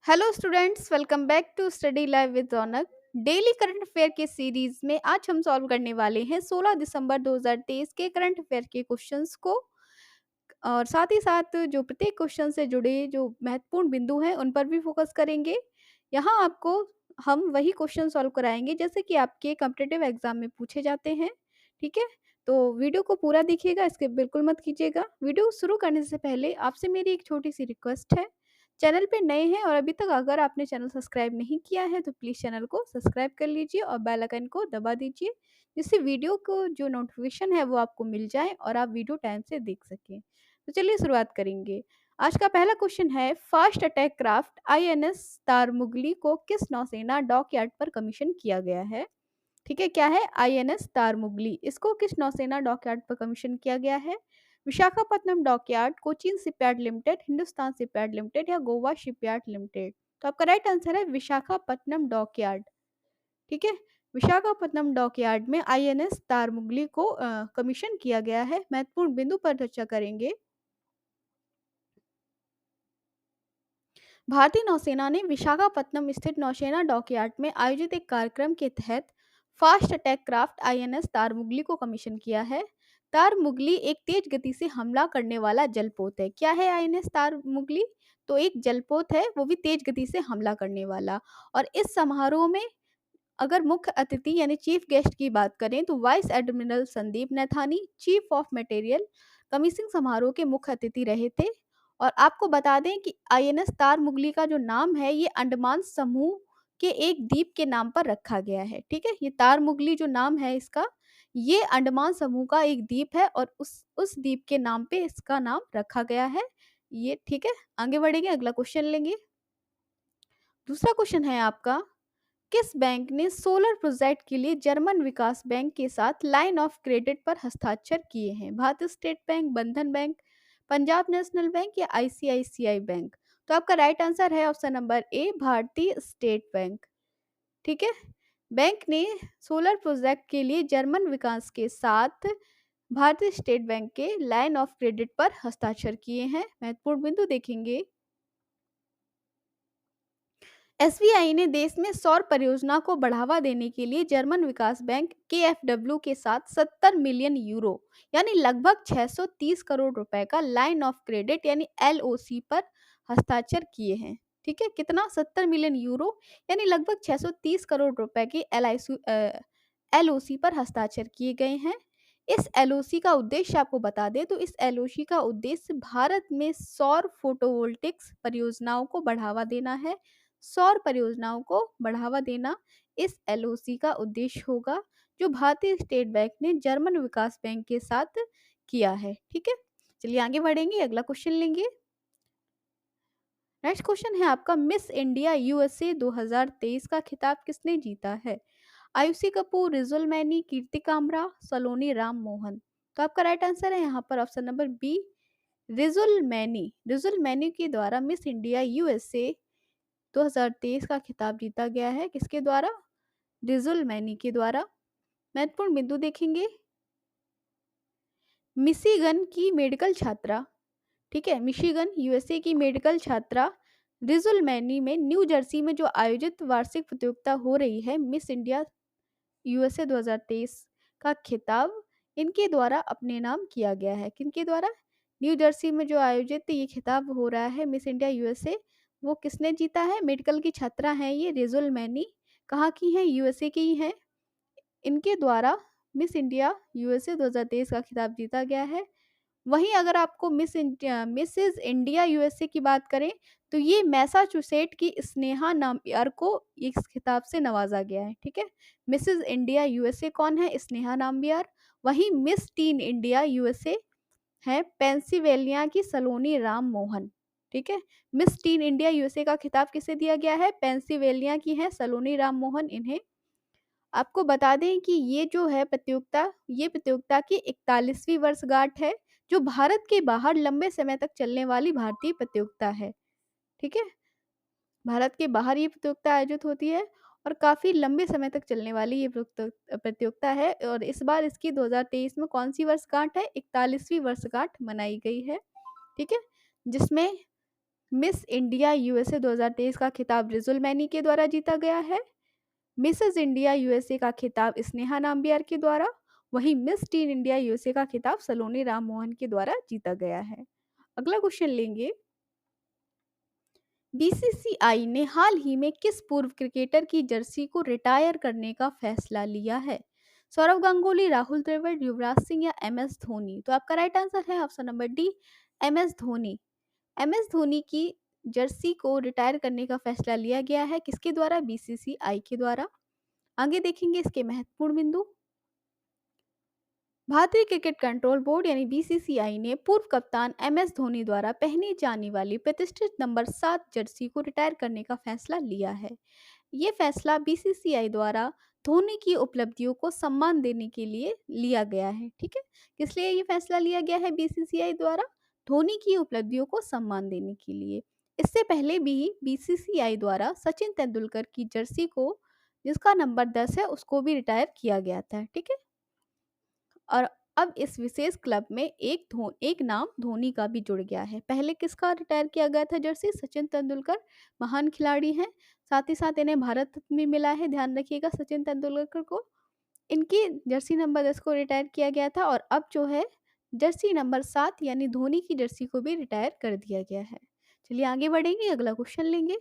Hello students, welcome back to study live with Raunak. Daily current affair के series में आज हम सॉल्व करने वाले हैं 16 दिसंबर 2023 के करंट अफेयर के क्वेश्चंस को। और साथ ही साथ जो प्रत्येक क्वेश्चन से जुड़े जो महत्वपूर्ण बिंदु हैं उन पर भी फोकस करेंगे। यहाँ आपको हम वही क्वेश्चन सॉल्व कराएंगे जैसे कि आपके कॉम्पिटिटिव एग्जाम में पूछे जाते हैं। ठीक है, तो वीडियो को पूरा देखिएगा, इसके बिल्कुल मत कीजिएगा। वीडियो शुरू करने से पहले आपसे मेरी एक छोटी सी रिक्वेस्ट है। चैनल पे नए हैं और अभी तक अगर आपने चैनल सब्सक्राइब नहीं किया है तो प्लीज़ चैनल को सब्सक्राइब कर लीजिए और बेल आइकन को दबा दीजिए, जिससे वीडियो को जो नोटिफिकेशन है वो आपको मिल जाए और आप वीडियो टाइम से देख सकें। तो चलिए शुरुआत करेंगे। आज का पहला क्वेश्चन है, fast attack craft INS Tarmugli को किस नौसेना डॉकयार्ड पर कमीशन किया गया है? ठीक है, क्या है आईएनएस तारमुगली, इसको किस नौसेना डॉकयार्ड पर कमीशन किया गया है? Visakhapatnam dockyard, Cochin shipyard limited, Hindustan shipyard limited या गोवा शिपयार्ड लिमिटेड? तो आपका राइट आंसर है विशाखापट्टनम डॉकयार्ड। ठीक है, विशाखापट्टनम डॉकयार्ड में आईएनएस तारमुगली को कमीशन किया गया है। महत्वपूर्ण बिंदु पर चर्चा करेंगे। भारतीय नौसेना ने विशाखापत्तनम स्थित नौसेना डॉकयार्ड में आयोजित एक कार्यक्रम के तहत fast attack craft INS Tarmugli को कमीशन किया है। तारमुगली एक तेज गति से हमला करने वाला जलपोत है। क्या है आईएनएस तारमुगली? तो एक जलपोत है, वो भी तेज गति से हमला करने वाला। और इस समारोह में अगर मुख्य अतिथि यानी चीफ गेस्ट की बात करें तो vice admiral Sandeep Naithani chief of material commissioning समारोह के मुख्य अतिथि रहे थे। और आपको बता दें कि आईएनएस तारमुगली का जो नाम है ये अंडमान समूह के एक द्वीप के नाम पर रखा गया है। ठीक है, ये तारमुगली जो नाम है इसका, ये अंडमान समूह का एक द्वीप है और उस द्वीप के नाम पे इसका नाम रखा गया है ये। ठीक है, आगे बढ़ेंगे, अगला क्वेश्चन लेंगे। दूसरा क्वेश्चन है आपका, किस बैंक ने सोलर प्रोजेक्ट के लिए जर्मन विकास बैंक के साथ लाइन ऑफ क्रेडिट पर हस्ताक्षर किए हैं? भारतीय स्टेट बैंक, बंधन बैंक, पंजाब नेशनल बैंक या आईसीआईसीआई बैंक? तो आपका राइट आंसर है ऑप्शन नंबर ए, भारतीय स्टेट बैंक। ठीक है, बैंक ने सोलर प्रोजेक्ट के लिए जर्मन विकास के साथ भारतीय स्टेट बैंक के लाइन ऑफ क्रेडिट पर हस्ताक्षर किए हैं। महत्वपूर्ण बिंदु देखेंगे। एसबीआई ने देश में सौर परियोजना को बढ़ावा देने के लिए जर्मन विकास बैंक केएफडब्ल्यू के साथ 70 मिलियन यूरो यानी लगभग 630 करोड़ रुपए का लाइन ऑफ क्रेडिट यानी एलओसी पर हस्ताक्षर किए हैं। ठीक है, कितना? 70 मिलियन यूरो यानी लगभग 630 करोड़ रुपए के एलओसी पर हस्ताक्षर किए गए हैं। इस एलओसी का उद्देश्य आपको बता दें तो इस एलओसी का उद्देश्य भारत में सौर फोटोवोल्टिक्स परियोजनाओं को बढ़ावा देना है। सौर परियोजनाओं को बढ़ावा देना इस एलओसी का उद्देश्य होगा, जो भारतीय स्टेट बैंक ने जर्मन विकास बैंक के साथ किया है। ठीक है, चलिए आगे बढ़ेंगे, अगला क्वेश्चन लेंगे। नेक्स्ट क्वेश्चन है आपका, मिस इंडिया यूएसए 2023 का खिताब किसने जीता है? आयुषी कपूर, रिजुल मैनी, कीर्ति कामरा, सलोनी राम मोहन? तो आपका राइट आंसर है यहाँ पर option number B, Rijul Maini. Rijul Maini के द्वारा मिस इंडिया यूएसए 2023 का खिताब जीता गया है। किसके द्वारा? रिजुल मैनी के द्वारा। महत्वपूर्ण बिंदु देखेंगे। मिशिगन की मेडिकल छात्रा, ठीक है, मिशिगन यूएसए की मेडिकल छात्रा रिजुल मैनी में न्यू जर्सी में जो आयोजित वार्षिक प्रतियोगिता हो रही है मिस इंडिया यूएसए 2023 का खिताब इनके द्वारा अपने नाम किया गया है। किनके द्वारा? न्यू जर्सी में जो आयोजित ये खिताब हो रहा है मिस इंडिया यूएसए, वो किसने जीता है? मेडिकल की छात्रा हैं ये रिजुल मैनी। कहाँ की हैं? यूएसए की ही हैं। इनके द्वारा मिस इंडिया यूएसए 2023 का खिताब जीता गया है। वहीं अगर आपको मिसेज इंडिया यूएसए की बात करें तो ये मैसाचुसेट की स्नेहा नाम्बियार को इस खिताब से नवाजा गया है। ठीक है, मिसेज इंडिया यूएसए कौन है? स्नेहा नाम्बियार। वहीं मिस टीन इंडिया यूएसए है पेंसिल्वेनिया की सलोनी राम मोहन। ठीक है, मिस टीन इंडिया यूएसए का खिताब किसे दिया गया है? पेंसिल्वेनिया की है सलोनी राम मोहन। इन्हें आपको बता दें कि ये जो है प्रतियोगिता, ये प्रतियोगिता की 41वीं वर्षगांठ है, जो भारत के बाहर लंबे समय तक चलने वाली भारतीय प्रतियोगिता है। ठीक है, भारत के बाहर ये प्रतियोगिता आयोजित होती है और काफ़ी लंबे समय तक चलने वाली ये प्रतियोगिता है। और इस बार इसकी 2023 में कौन सी वर्षगांठ है? 41वीं वर्षगांठ मनाई गई है। ठीक है, जिसमें मिस इंडिया यूएसए 2023 का खिताब रिजुल मैनी के द्वारा जीता गया है। मिसेस इंडिया यूएसए का खिताब स्नेहा नाम्बियार के द्वारा, वहीं मिस टीन इंडिया यूएसए का खिताब सलोनी राम मोहन के द्वारा जीता गया है। अगला क्वेश्चन लेंगे, बीसीसीआई ने हाल ही में किस पूर्व क्रिकेटर की जर्सी को रिटायर करने का फैसला लिया है? सौरव गांगुली, राहुल द्रविड़, युवराज सिंह या एम एस धोनी? तो आपका राइट आंसर है option number D, M S Dhoni. M S Dhoni की जर्सी को रिटायर करने का फैसला लिया गया है, किसके द्वारा? बीसीसीआई के द्वारा। आगे देखेंगे इसके महत्वपूर्ण बिंदु। भारतीय क्रिकेट कंट्रोल बोर्ड यानी बीसीसीआई ने पूर्व कप्तान एम एस धोनी द्वारा पहनी जाने वाली प्रतिष्ठित नंबर 7 जर्सी को रिटायर करने का फैसला लिया है। ये फैसला बीसीसीआई द्वारा धोनी की उपलब्धियों को सम्मान देने के लिए लिया गया है। ठीक है, किस लिए ये फैसला लिया गया है बीसीसीआई द्वारा? धोनी की उपलब्धियों को सम्मान देने के लिए। इससे पहले भी बीसीसीआई द्वारा सचिन तेंदुलकर की जर्सी को, जिसका नंबर 10 है, उसको भी रिटायर किया गया था। ठीक है, और अब इस विशेष क्लब में एक नाम धोनी का भी जुड़ गया है। पहले किसका रिटायर किया गया था जर्सी? सचिन तेंदुलकर, महान खिलाड़ी हैं। साथ ही साथ इन्हें भारत रत्न भी मिला है, ध्यान रखिएगा सचिन तेंदुलकर को। इनकी जर्सी नंबर 10 को रिटायर किया गया था और अब जो है जर्सी नंबर 7 यानी धोनी की जर्सी को भी रिटायर कर दिया गया है। चलिए आगे बढ़ेंगे, अगला क्वेश्चन लेंगे।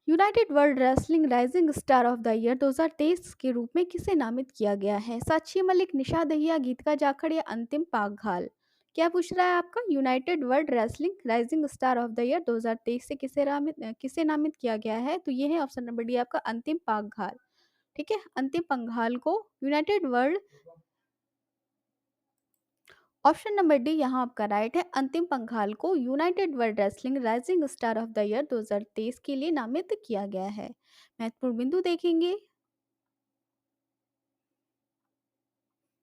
United world wrestling rising star of the year 2023 के रूप में किसे नामित किया गया है? साक्षी मलिक, निशा दहिया, गीतिका जाखड़ या अंतिम पाघाल? क्या पूछ रहा है आपका? United world wrestling rising star of the year 2023 से किसे नामित किया गया है? तो ये है ऑप्शन नंबर डी आपका, अंतिम पाघाल। ठीक है, अंतिम पंघाल को United world, option number D यहाँ आपका राइट है, अंतिम पंघाल को United world wrestling rising star of the year 2023 के लिए नामित किया गया है। महत्वपूर्ण बिंदु देखेंगे,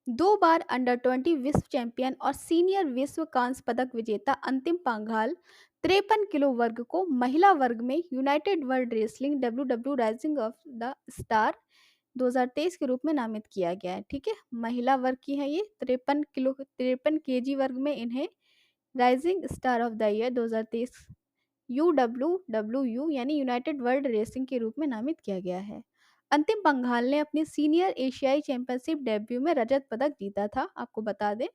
2 बार अंडर 20 विश्व चैंपियन और सीनियर विश्व कांस्य पदक विजेता अंतिम पंघाल 53 किलो वर्ग को महिला वर्ग में United world wrestling W rising of the star 2023 के रूप में नामित किया गया है। ठीक है, महिला वर्ग की है ये, 53 केजी वर्ग में इन्हें rising star of the year 2023 UW यानी यूनाइटेड वर्ल्ड रेसिंग के रूप में नामित किया गया है। अंतिम पंघाल ने अपनी सीनियर एशियाई चैंपियनशिप डेब्यू में रजत पदक जीता था, आपको बता दें।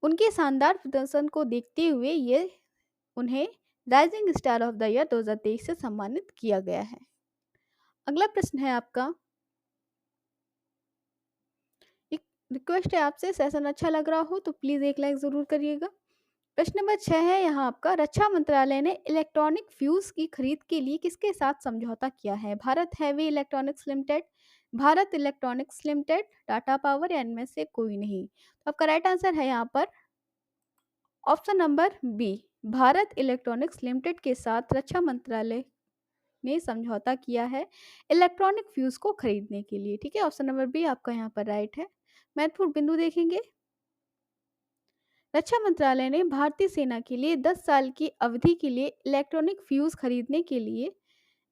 उनके शानदार प्रदर्शन को देखते हुए ये उन्हें rising star of the year 2023 से सम्मानित किया गया है। अगला प्रश्न है आपका, एक रिक्वेस्ट है आपसे, सेशन अच्छा लग रहा हो तो प्लीज एक लाइक जरूर करिएगा। प्रश्न नंबर 6 है यहाँ आपका, रक्षा मंत्रालय ने इलेक्ट्रॉनिक फ्यूज की खरीद के लिए किसके साथ समझौता किया है? Bharat heavy electronics limited, Bharat electronics limited, Tata power या इनमें से कोई नहीं? तो आपका राइट आंसर है यहाँ पर option number B, Bharat electronics limited के साथ रक्षा मंत्रालय ने समझौता किया है इलेक्ट्रॉनिक फ्यूज को खरीदने के लिए। ठीक है, ऑप्शन नंबर बी आपका यहाँ पर राइट है। महत्वपूर्ण बिंदु देखेंगे, रक्षा मंत्रालय ने भारतीय सेना के लिए 10 साल की अवधि के लिए इलेक्ट्रॉनिक फ्यूज खरीदने के लिए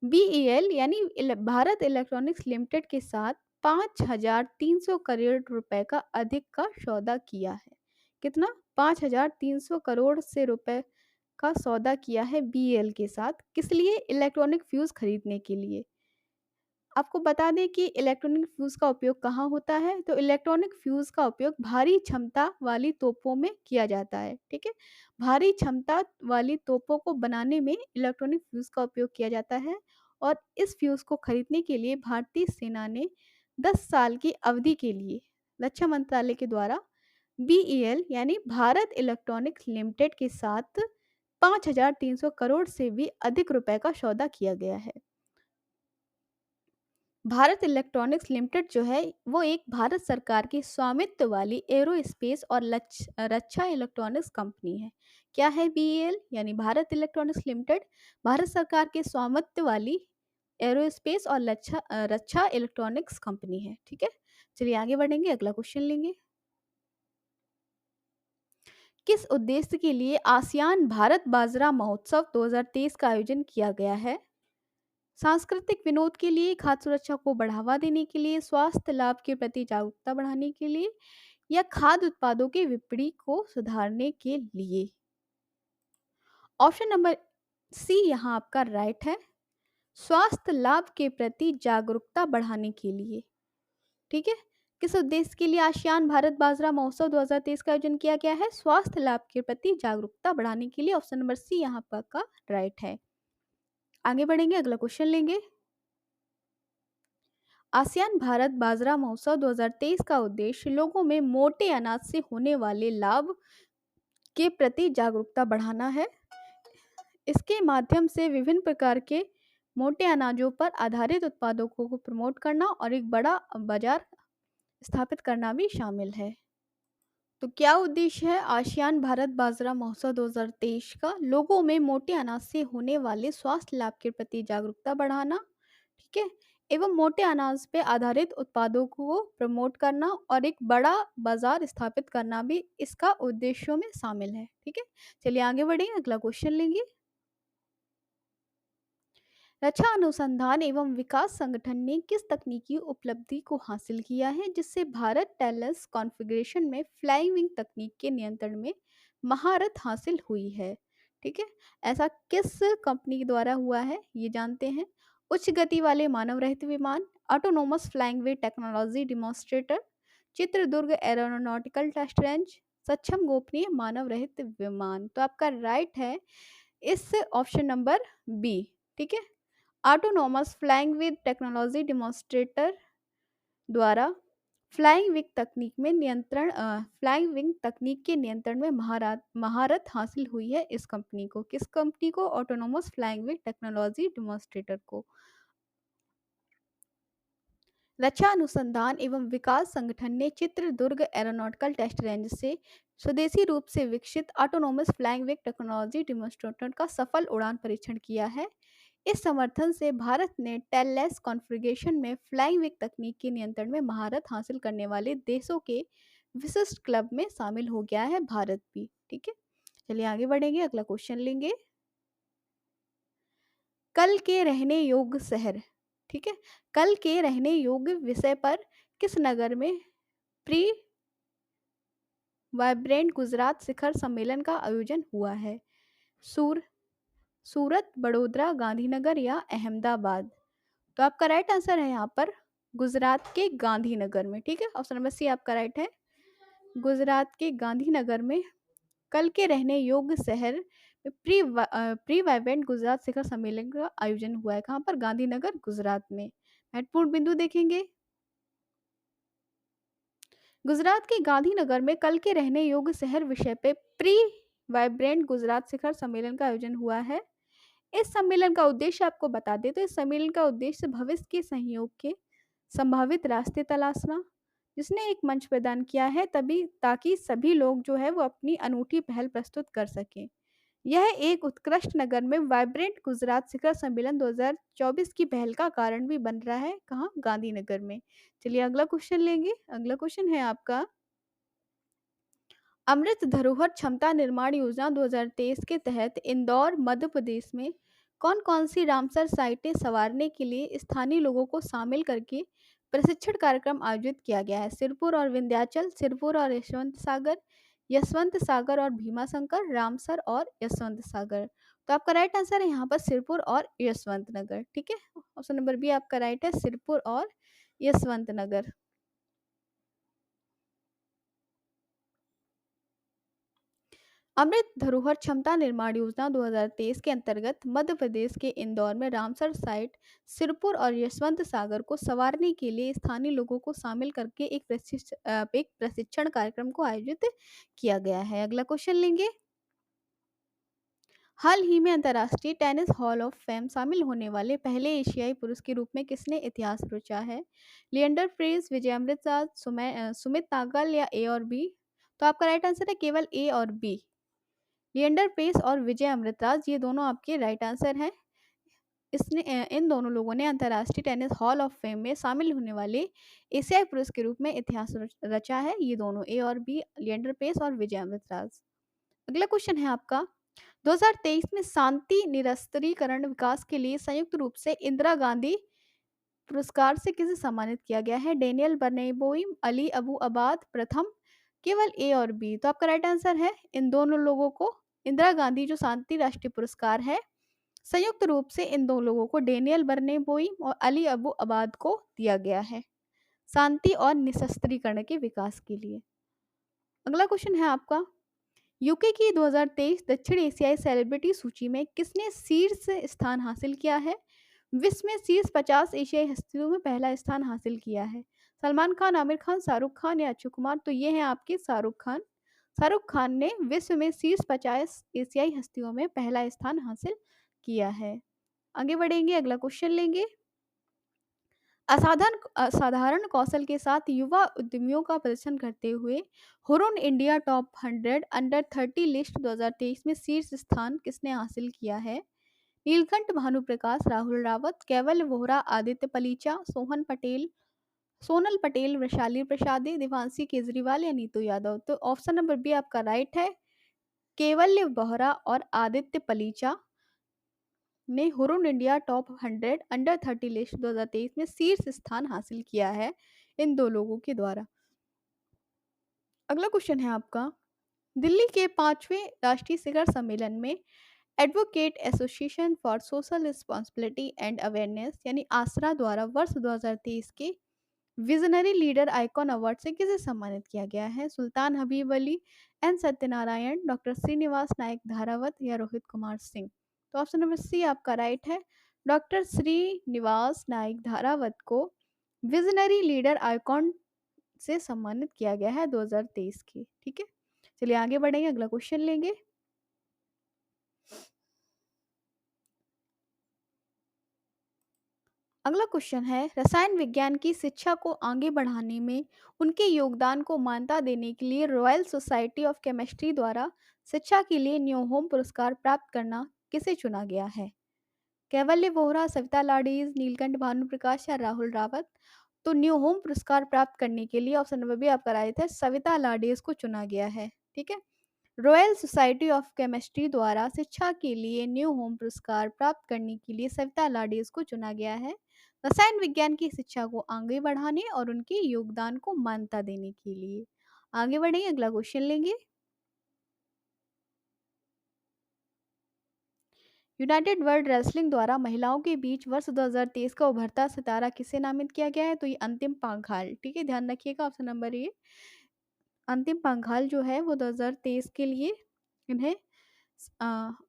बीईएल यानी भारत इलेक्ट्रॉनिक्स लिमिटेड के साथ 5,300 करोड़ रुपए का अधिक का सौदा किया है। कितना? 5,300 करोड़ से रुपए का सौदा किया है बीईएल के साथ, किस लिए? इलेक्ट्रॉनिक फ्यूज खरीदने के लिए। आपको बता दें कि इलेक्ट्रॉनिक फ्यूज का उपयोग कहाँ होता है? तो इलेक्ट्रॉनिक फ्यूज का उपयोग भारी क्षमता वाली तोपों में किया जाता है। ठीक है, भारी क्षमता वाली तोपों को बनाने में इलेक्ट्रॉनिक फ्यूज का उपयोग किया जाता है और इस फ्यूज को खरीदने के लिए भारतीय सेना ने 10 साल की अवधि के लिए रक्षा मंत्रालय के द्वारा बीईएल यानी भारत इलेक्ट्रॉनिक्स लिमिटेड के साथ 5,300 करोड़ से भी अधिक रुपए का सौदा किया गया है। भारत इलेक्ट्रॉनिक्स लिमिटेड जो है वो एक भारत सरकार की स्वामित्व वाली एरोस्पेस और रक्षा इलेक्ट्रॉनिक्स कंपनी है। क्या है बीईएल यानी भारत इलेक्ट्रॉनिक्स लिमिटेड? भारत सरकार के स्वामित्व वाली एरोस्पेस और रक्षा इलेक्ट्रॉनिक्स कंपनी है। ठीक है, चलिए आगे बढ़ेंगे, अगला क्वेश्चन लेंगे। किस उद्देश्य के लिए आसियान भारत बाजरा महोत्सव 2023 का आयोजन किया गया है? सांस्कृतिक विनोद के लिए, खाद्य सुरक्षा को बढ़ावा देने के लिए, स्वास्थ्य लाभ के प्रति जागरूकता बढ़ाने के लिए या खाद्य उत्पादों के विपणन को सुधारने के लिए? ऑप्शन नंबर सी यहाँ आपका राइट है, स्वास्थ्य लाभ के प्रति जागरूकता बढ़ाने के लिए। ठीक है, किस उद्देश्य के लिए आसियान भारत बाजरा महोत्सव 2023 का आयोजन किया गया है? स्वास्थ्य लाभ के प्रति जागरूकता बढ़ाने के लिए। ऑप्शन नंबर सी यहाँ आपका राइट है। आगे बढ़ेंगे, अगला क्वेश्चन लेंगे। आसियान भारत बाजरा महोत्सव 2023 का उद्देश्य लोगों में मोटे अनाज से होने वाले लाभ के प्रति जागरूकता बढ़ाना है। इसके माध्यम से विभिन्न प्रकार के मोटे अनाजों पर आधारित उत्पादों को प्रमोट करना और एक बड़ा बाजार स्थापित करना भी शामिल है। तो क्या उद्देश्य है आसियान भारत बाजरा महोत्सव 2023 का? लोगों में मोटे अनाज से होने वाले स्वास्थ्य लाभ के प्रति जागरूकता बढ़ाना, ठीक है, एवं मोटे अनाज पे आधारित उत्पादों को प्रमोट करना और एक बड़ा बाजार स्थापित करना भी इसका उद्देश्यों में शामिल है। ठीक है, चलिए आगे बढ़े, अगला क्वेश्चन लेंगे। रक्षा अनुसंधान एवं विकास संगठन ने किस तकनीकी उपलब्धि को हासिल किया है जिससे भारत टेलस कॉन्फ़िगरेशन में फ्लाइंग विंग तकनीक के नियंत्रण में महारत हासिल हुई है? ठीक है, ऐसा किस कंपनी द्वारा हुआ है ये जानते हैं। उच्च गति वाले मानव रहित विमान, autonomous flying way technology demonstrator, Chitradurga aeronautical test range, सक्षम गोपनीय मानव रहित विमान। तो आपका राइट है इस ऑप्शन नंबर बी। ठीक है, autonomous flying with technology demonstrator द्वारा फ्लाइंग विंग तकनीक के नियंत्रण में महारत हासिल हुई है इस कंपनी को। किस कंपनी को? Autonomous flying wing technology demonstrator को। रक्षा अनुसंधान एवं विकास संगठन ने चित्रदुर्ग एरोनॉटिकल टेस्ट रेंज से स्वदेशी रूप से विकसित autonomous flying wing technology demonstrator का सफल उड़ान परीक्षण किया है। इस समर्थन से भारत ने टेललेस कॉन्फ़िगरेशन में फ्लाइंग विंग तकनीक के नियंत्रण में महारत हासिल करने वाले देशों के विशिष्ट क्लब में शामिल हो गया है भारत भी। ठीक है, चलिए आगे बढ़ेंगे, अगला क्वेश्चन लेंगे। कल के रहने योग्य शहर, ठीक है, कल के रहने योग्य विषय पर किस नगर में प्री वाइब्रेंट गुजरात शिखर सम्मेलन का आयोजन हुआ है? सूरत, बड़ोदरा, गांधीनगर या अहमदाबाद? तो आपका राइट आंसर है यहाँ पर गुजरात के गांधीनगर में। ठीक है, ऑप्शन नंबर सी आपका राइट है, गुजरात के गांधीनगर में कल के रहने योग्य शहर में प्री वाइब्रेंट गुजरात शिखर सम्मेलन का आयोजन हुआ है। कहाँ पर? गांधीनगर, गुजरात में। महत्वपूर्ण बिंदु देखेंगे, गुजरात के गांधीनगर में कल के रहने योग्य शहर विषय पे प्री वाइब्रेंट गुजरात शिखर सम्मेलन का आयोजन हुआ है। इस सम्मेलन का उद्देश्य आपको बता दें तो इस सम्मेलन का उद्देश्य भविष्य के सहयोग के संभावित रास्ते तलाशना, जिसने एक मंच प्रदान किया है तभी ताकि सभी लोग जो है वो अपनी अनूठी पहल प्रस्तुत कर सकें। यह एक उत्कृष्ट नगर में वाइब्रेंट गुजरात शिखर सम्मेलन 2024 की पहल का कारण भी बन रहा है। कहाँ? गांधीनगर में। चलिए अगला क्वेश्चन लेंगे, अगला क्वेश्चन है आपका, अमृत धरोहर क्षमता निर्माण योजना 2023 के तहत इंदौर, मध्य प्रदेश में कौन कौन सी रामसर साइटें संवारने के लिए स्थानीय लोगों को शामिल करके प्रशिक्षण कार्यक्रम आयोजित किया गया है? सिरपुर और विंध्याचल, सिरपुर और यशवंत सागर और भीमाशंकर, रामसर और यशवंत सागर। तो आपका राइट आंसर है यहाँ पर सिरपुर और यशवंत नगर। ठीक है, ऑप्शन नंबर बी आपका राइट है, सिरपुर और यशवंत नगर। अमृत धरोहर क्षमता निर्माण योजना 2023 के अंतर्गत मध्य प्रदेश के इंदौर में रामसर साइट, सिरपुर और यशवंत सागर को संवारने के लिए स्थानीय लोगों को शामिल करके एक प्रशिक्षण कार्यक्रम को आयोजित किया गया है। अगला क्वेश्चन लेंगे, हाल ही में अंतर्राष्ट्रीय टेनिस हॉल ऑफ फेम शामिल होने वाले पहले एशियाई पुरुष के रूप में किसने इतिहास रचा है? लिएंडर पेस, विजय अमृतराज, सुमित नागल या ए और बी? तो आपका राइट आंसर है केवल ए और बी, लिएंडर पेस और विजय अमृतराज, ये दोनों आपके राइट आंसर हैं। इन दोनों लोगों ने अंतर्राष्ट्रीय टेनिस हॉल ऑफ फेम में शामिल होने वाले एशियाई पुरुष के रूप में इतिहास रचा है। ये दोनों ए और बी, लिएंडर पेस और विजय अमृतराज। अगला क्वेश्चन है आपका, 2023 में शांति निरस्त्रीकरण विकास के लिए संयुक्त रूप से इंदिरा गांधी पुरस्कार से किसे सम्मानित किया गया है? डेनियल बर्नेबोइम, अली अबू अबाद प्रथम, केवल ए और बी। तो आपका राइट आंसर है इन दोनों लोगों को इंदिरा गांधी जो शांति राष्ट्रीय पुरस्कार है, संयुक्त रूप से इन दो लोगों को डेनियल बर्नेबोई और अली अबू अबाद को दिया गया है शांति और निशस्त्रीकरण के विकास के लिए। अगला क्वेश्चन है आपका, यूके की 2023 दक्षिण एशियाई सेलिब्रिटी सूची में किसने शीर्ष स्थान हासिल किया है? विश्व में शीर्ष 50 एशियाई हस्तियों में पहला स्थान हासिल किया है। सलमान खान, आमिर खान, शाहरुख खान या अक्षय कुमार? तो ये हैं आपके शाहरुख खान। शाहरुख खान ने विश्व में शीर्ष 50 एशियाई हस्तियों में पहला स्थान हासिल किया है। आगे बढ़ेंगे, अगला क्वेश्चन लेंगे। असाधारण कौशल के साथ युवा उद्यमियों का प्रदर्शन करते हुए Hurun India top 100 under 30 list 2023 में शीर्ष स्थान किसने हासिल किया है? नीलकंठ भानुप्रकाश, राहुल रावत, कैवल्य वोहरा, आदित्य पलीचा, सोनल पटेल, वैशाली प्रसादी, देवांशी केजरीवाल या नीतू यादव? तो ऑप्शन नंबर बी आपका राइट है। केवल्य वोहरा और आदित्य पलीचा ने Hurun India top 100 under 30 list 2023 में शीर्ष स्थान हासिल किया है इन दो लोगों के द्वारा। अगला क्वेश्चन है आपका, दिल्ली के 5वें राष्ट्रीय शिखर सम्मेलन में advocate association for social responsibility and awareness यानी आसरा द्वारा वर्ष 2023 के विजनरी लीडर आइकॉन अवार्ड से किसे सम्मानित किया गया है? सुल्तान हबीब अली, एन सत्यनारायण, डॉक्टर श्रीनिवास नायक धारावत या रोहित कुमार सिंह? तो ऑप्शन नंबर सी आपका राइट है। डॉक्टर श्रीनिवास नायक धारावत को विजनरी लीडर आइकॉन से सम्मानित किया गया है 2023 की। ठीक है, चलिए आगे बढ़ेंगे, अगला क्वेश्चन लेंगे। अगला क्वेश्चन है, रसायन विज्ञान की शिक्षा को आगे बढ़ाने में उनके योगदान को मान्यता देने के लिए रॉयल सोसाइटी ऑफ केमिस्ट्री द्वारा शिक्षा के लिए न्यूहोम पुरस्कार प्राप्त करना किसे चुना गया है? कैवल्य वोहरा, सविता लाडीज, नीलकंठ भानुप्रकाश या राहुल रावत? तो न्यूहोम पुरस्कार प्राप्त करने के लिए ऑप्शन नंबर बी आपका राइट है, सविता लाडीज को चुना गया है। ठीक है, रॉयल सोसाइटी ऑफ केमिस्ट्री द्वारा शिक्षा के लिए न्यू होम पुरस्कार प्राप्त करने के लिए सविता लाडीज को चुना गया है रसायन विज्ञान की शिक्षा को आगे बढ़ाने और उनके योगदान को मान्यता देने के लिए। आगे बढ़ेंगे, अगला क्वेश्चन लेंगे। यूनाइटेड वर्ल्ड रेसलिंग द्वारा महिलाओं के बीच वर्ष 2023 का उभरता सितारा किसे नामित किया गया है? तो ये अंतिम पांघाल। ठीक है, ध्यान रखिएगा, ऑप्शन नंबर ए अंतिम पांघाल जो है वो 2023 के लिए इन्हें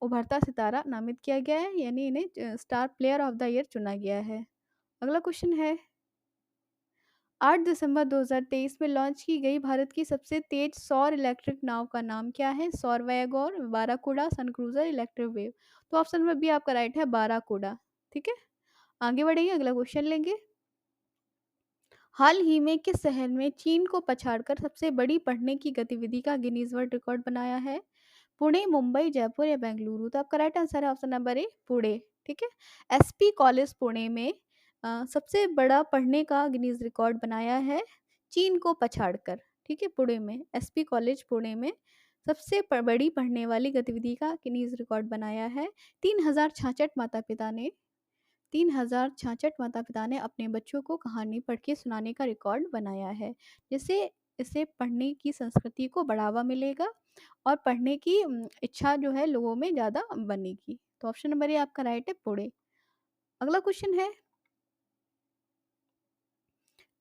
उभरता सितारा नामित किया गया है, यानी इन्हें star player of the year चुना गया है। अगला क्वेश्चन है, 8 दिसंबर 2023 में लॉन्च की गई भारत की सबसे तेज सौर इलेक्ट्रिक नाव का नाम क्या है? सौर वैगोर, बाराकूडा, सन क्रूजर, इलेक्ट्रिक वेव? तो ऑप्शन में भी आपका राइट है, बाराकूडा। ठीक है, आगे बढ़ेंगे, अगला क्वेश्चन लेंगे। हाल ही में किस शहर में चीन को पछाड़कर सबसे बड़ी पढ़ने की गतिविधि का गिनीज वर्ल्ड रिकॉर्ड बनाया है? पुणे, मुंबई, जयपुर या बेंगलुरु? तो आपका राइट आंसर है ऑप्शन नंबर ए, पुणे। ठीक है, एसपी कॉलेज पुणे में सबसे बड़ा पढ़ने का गिनीज रिकॉर्ड बनाया है चीन को पछाड़कर। ठीक है, पुणे में एसपी कॉलेज पुणे में सबसे बड़ी पढ़ने वाली गतिविधि का गिनीज रिकॉर्ड बनाया है। 3066 माता पिता ने अपने बच्चों को कहानी पढ़ के सुनाने का रिकॉर्ड बनाया है, जिससे इसे पढ़ने की संस्कृति को बढ़ावा मिलेगा और पढ़ने की इच्छा जो है लोगों में ज़्यादा बनेगी। तो ऑप्शन नंबर ए आपका राइट है, पुणे। अगला क्वेश्चन है,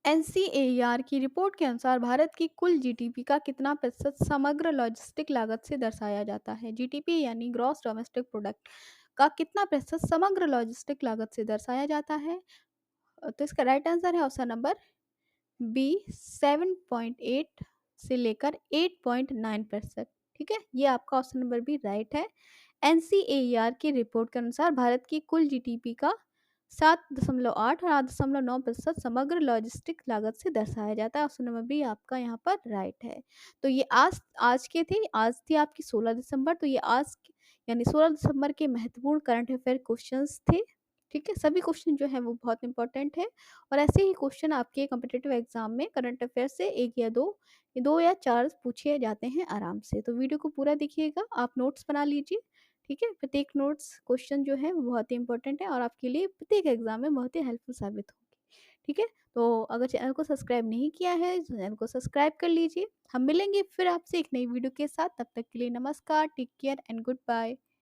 एनसीएआर की रिपोर्ट के अनुसार भारत की कुल जीडीपी का कितना प्रतिशत समग्र लॉजिस्टिक लागत से दर्शाया जाता है? जीडीपी यानी ग्रॉस डोमेस्टिक प्रोडक्ट का कितना प्रतिशत समग्र लॉजिस्टिक लागत से दर्शाया जाता है? तो इसका राइट आंसर है ऑप्शन नंबर बी, 7.8 से लेकर 8.9%। ठीक है, ये आपका ऑप्शन नंबर बी राइट है। एनसीएआर की रिपोर्ट के अनुसार भारत की कुल जीडीपी का 7.8 और 8.9% समग्र लॉजिस्टिक लागत से दर्शाया जाता है। ऑप्शन नंबर बी आपका यहाँ पर राइट है। तो ये आज के थे, आज थी आपकी 16 दिसंबर। तो ये आज यानी 16 दिसंबर के महत्वपूर्ण करंट अफेयर क्वेश्चंस थे। ठीक है, सभी क्वेश्चन जो है वो बहुत इंपॉर्टेंट है और ऐसे ही क्वेश्चन आपके कॉम्पिटिटिव एग्जाम में करंट अफेयर से एक या दो या चार पूछे जाते हैं आराम से। तो वीडियो को पूरा देखिएगा, आप नोट्स बना लीजिए। ठीक है, प्रत्येक नोट्स क्वेश्चन जो है वो बहुत ही इंपॉर्टेंट है और आपके लिए प्रत्येक एग्जाम में बहुत ही हेल्पफुल साबित होगी। ठीक है, तो अगर चैनल को सब्सक्राइब नहीं किया है, तो चैनल को सब्सक्राइब कर लीजिए। हम मिलेंगे फिर आपसे एक नई वीडियो के साथ, तब तक के लिए नमस्कार, take care and good bye.